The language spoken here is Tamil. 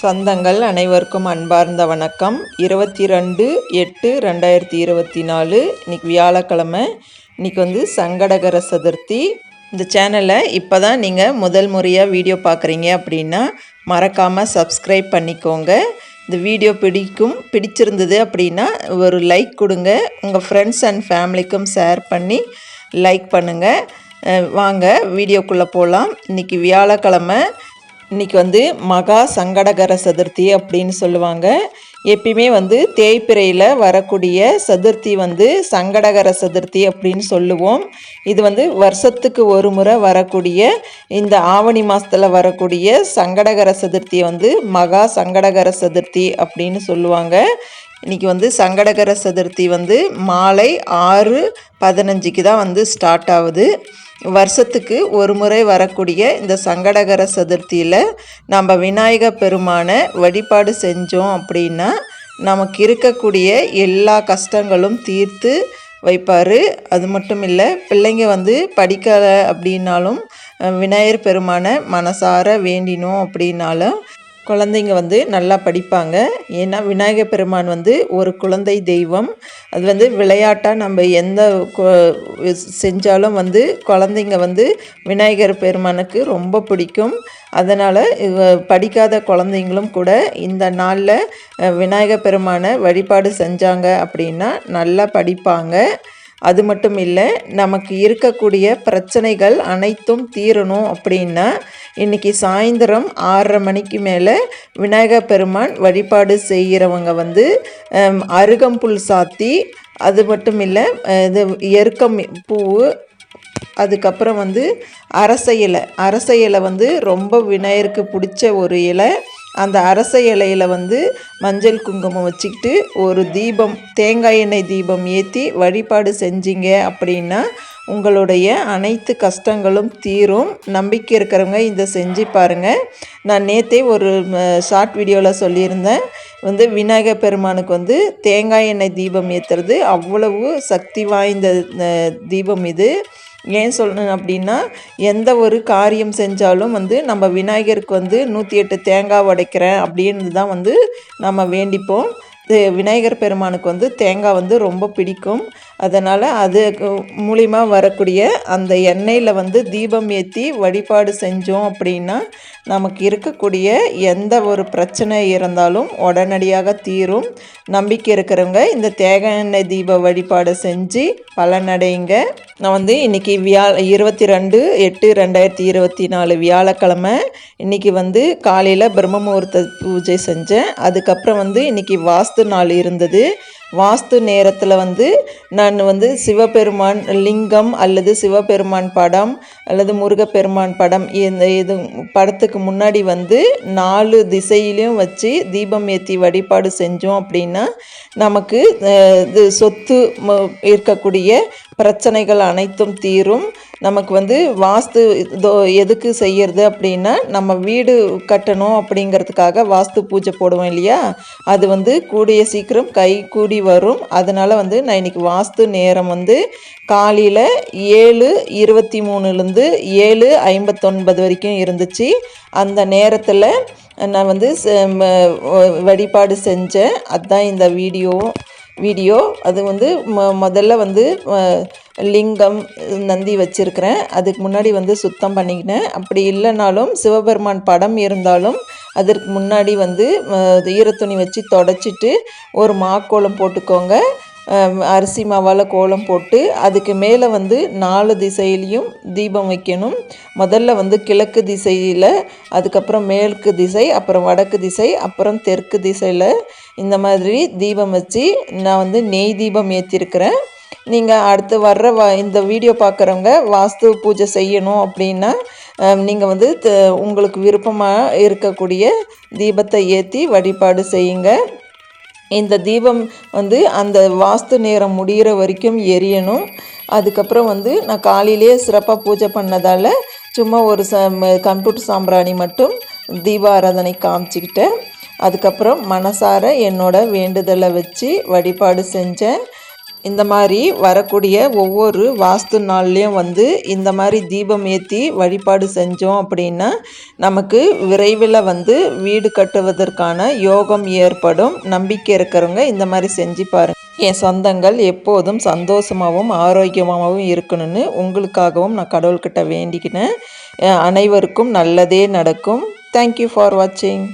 சொந்தங்கள் அனைவருக்கும் அன்பார்ந்த வணக்கம். 22/8/2024 இன்றைக்கி வியாழக்கிழமை. இன்றைக்கி வந்து சங்கடகர சதுர்த்தி. இந்த சேனலை இப்போ தான் நீங்கள் முதல் முறையாக வீடியோ பார்க்குறீங்க அப்படின்னா மறக்காமல் சப்ஸ்கிரைப் பண்ணிக்கோங்க. இந்த வீடியோ பிடிச்சிருந்தது அப்படின்னா ஒரு லைக் கொடுங்க. உங்கள் ஃப்ரெண்ட்ஸ் அண்ட் ஃபேமிலிக்கும் ஷேர் பண்ணி லைக் பண்ணுங்கள். வாங்க வீடியோக்குள்ளே போகலாம். இன்றைக்கி வியாழக்கிழமை. இன்றைக்கி வந்து மகா சங்கடகர சதுர்த்தி அப்படின்னு சொல்லுவாங்க. எப்பயுமே வந்து தேய்பிறையில் வரக்கூடிய சதுர்த்தி வந்து சங்கடகர சதுர்த்தி அப்படின்னு சொல்லுவோம். இது வந்து வருஷத்துக்கு ஒரு முறை வரக்கூடிய இந்த ஆவணி மாதத்தில் வரக்கூடிய சங்கடகர சதுர்த்தியை வந்து மகா சங்கடகர சதுர்த்தி அப்படின்னு சொல்லுவாங்க. இன்றைக்கி வந்து சங்கடகர சதுர்த்தி வந்து மாலை 6:15 தான் வந்து ஸ்டார்ட் ஆகுது. வருஷத்துக்கு ஒரு முறை வரக்கூடிய இந்த சங்கடகர சதுர்த்தியில் நம்ம விநாயகர் பெருமானை வழிபாடு செஞ்சோம் அப்படின்னா நமக்கு இருக்கக்கூடிய எல்லா கஷ்டங்களும் தீர்த்து வைப்பார். அது மட்டும் இல்லை, பிள்ளைங்க வந்து படிக்கலை அப்படின்னாலும் விநாயகர் பெருமானை மனசார வேண்டினோம் அப்படின்னாலும் குழந்தைங்க வந்து நல்லா படிப்பாங்க. ஏன்னா விநாயகர் பெருமான் வந்து ஒரு குழந்தை தெய்வம். அது வந்து விளையாட்டாக நம்ம எந்த செஞ்சாலும் வந்து குழந்தைங்க வந்து விநாயகர் பெருமானுக்கு ரொம்ப பிடிக்கும். அதனால் படிக்காத குழந்தைங்களும் கூட இந்த நாளில் விநாயகர் பெருமானை வழிபாடு செஞ்சாங்க அப்படின்னா நல்லா படிப்பாங்க. அது மட்டும் இல்லை, நமக்கு இருக்கக்கூடிய பிரச்சனைகள் அனைத்தும் தீரணும் அப்படின்னா இன்றைக்கி சாயந்தரம் 6:30 மணிக்கு மேலே விநாயகர் பெருமான் வழிபாடு செய்கிறவங்க வந்து அருகம்புல் சாத்தி, அது மட்டும் இல்லை இது எருக்கம் பூ, அதுக்கப்புறம் வந்து அரச இலை வந்து ரொம்ப விநாயகருக்கு பிடிச்ச ஒரு இலை. அந்த அரச இலையில் வந்து மஞ்சள் குங்குமம் வச்சுக்கிட்டு ஒரு தீபம், தேங்காய் எண்ணெய் தீபம் ஏற்றி வழிபாடு செஞ்சீங்க அப்படின்னா உங்களுடைய அனைத்து கஷ்டங்களும் தீரும். நம்பிக்கை இருக்கிறவங்க இதை செஞ்சு பாருங்கள். நான் நேற்றே ஒரு ஷார்ட் வீடியோவில் சொல்லியிருந்தேன், வந்து விநாயகர் பெருமானுக்கு வந்து தேங்காய் எண்ணெய் தீபம் ஏற்றுறது அவ்வளவு சக்தி வாய்ந்த தீபம் இது. ஏன் சொல்லணும் அப்படின்னா, எந்த ஒரு காரியம் செஞ்சாலும் வந்து நம்ம விநாயகருக்கு வந்து 108 தேங்காய் உடைக்கிறேன் அப்படின்னு தான் வந்து நம்ம வேண்டிப்போம். விநாயகர் பெருமானுக்கு வந்து தேங்காய் வந்து ரொம்ப பிடிக்கும். அதனால் அது மூலிமா வரக்கூடிய அந்த எண்ணெயில் வந்து தீபம் ஏற்றி வழிபாடு செஞ்சோம் அப்படின்னா நமக்கு இருக்கக்கூடிய எந்த ஒரு பிரச்சனை இருந்தாலும் உடனடியாக தீரும். நம்பிக்கை இருக்கிறவங்க இந்த தேங்காய் எண்ணெய் தீப வழிபாடு செஞ்சு பலனடைங்க. நான் வந்து இன்றைக்கி 22/8/2024 வியாழக்கிழமை. இன்றைக்கி வந்து காலையில் பிரம்ம முகூர்த்த பூஜை செஞ்சேன். அதுக்கப்புறம் வந்து இன்றைக்கி வாஸ்து நாள் இருந்தது. வாஸ்து நேரத்தில் வந்து நான் வந்து சிவபெருமான் லிங்கம் அல்லது சிவபெருமான் படம் அல்லது முருகப்பெருமான் படம், இந்த இது படத்துக்கு முன்னாடி வந்து 4 திசையிலையும் வச்சு தீபம் ஏற்றி வழிபாடு செஞ்சோம் அப்படின்னா நமக்கு இது சொத்து இருக்கக்கூடிய பிரச்சனைகள் அனைத்தும் தீரும். நமக்கு வந்து வாஸ்து எதுக்கு செய்கிறது அப்படின்னா நம்ம வீடு கட்டணும் அப்படிங்கிறதுக்காக வாஸ்து பூஜை போடுவோம் இல்லையா, அது வந்து கூடிய சீக்கிரம் கை கூடி வரும். அதனால் வந்து நான் இன்றைக்கி வாஸ்து நேரம் வந்து காலையில் 7:23 7:59 வரைக்கும் இருந்துச்சு. அந்த நேரத்தில் நான் வந்து வழிபாடு செஞ்சேன். அதுதான் இந்த வீடியோ. அது வந்து முதல்ல வந்து லிங்கம் நந்தி வச்சுருக்கிறேன். அதுக்கு முன்னாடி வந்து சுத்தம் பண்ணிக்கினேன். அப்படி இல்லைனாலும் சிவபெருமான் படம் இருந்தாலும் அதற்கு முன்னாடி வந்து ஈரத்துணி வச்சு தொடச்சிட்டு ஒரு மாக்கோலம் போட்டுக்கோங்க. அரிசி மாவால் கோலம் போட்டு அதுக்கு மேலே வந்து 4 திசையிலையும் தீபம் வைக்கணும். முதல்ல வந்து கிழக்கு திசையில், அதுக்கப்புறம் மேற்கு திசை, அப்புறம் வடக்கு திசை, அப்புறம் தெற்கு திசையில் இந்த மாதிரி தீபம் வச்சு நான் வந்து நெய் தீபம் ஏற்றிருக்கிறேன். நீங்கள் அடுத்து வர்ற இந்த வீடியோ பார்க்குறவங்க வாஸ்து பூஜை செய்யணும் அப்படின்னா நீங்கள் வந்து உங்களுக்கு விருப்பமாக இருக்கக்கூடிய தீபத்தை ஏற்றி வழிபாடு செய்யுங்க. இந்த தீபம் வந்து அந்த வாஸ்து நேரம் முடிகிற வரைக்கும் எரியணும். அதுக்கப்புறம் வந்து நான் காலையிலே சிறப்பாக பூஜை பண்ணதால் சும்மா ஒரு கம்ப்யூட்டர் சாம்பிராணி மட்டும் தீபாராதனை காமிச்சிக்கிட்டேன். அதுக்கப்புறம் மனசார என்னோட வேண்டுதலை வச்சு வழிபாடு செஞ்சேன். இந்த மாதிரி வரக்கூடிய ஒவ்வொரு வாஸ்து நாள்லேயும் வந்து இந்த மாதிரி தீபம் ஏற்றி வழிபாடு செஞ்சோம் அப்படின்னா நமக்கு விரைவில் வந்து வீடு கட்டுவதற்கான யோகம் ஏற்படும். நம்பிக்கை இருக்கிறவங்க இந்த மாதிரி செஞ்சு பாருங்கள். என் சொந்தங்கள் எப்போதும் சந்தோஷமாகவும் ஆரோக்கியமாகவும் இருக்கணும்னு உங்களுக்காகவும் நான் கடவுள்கிட்ட வேண்டிக்கினேன். அனைவருக்கும் நல்லதே நடக்கும். தேங்க்யூ ஃபார் வாட்சிங்.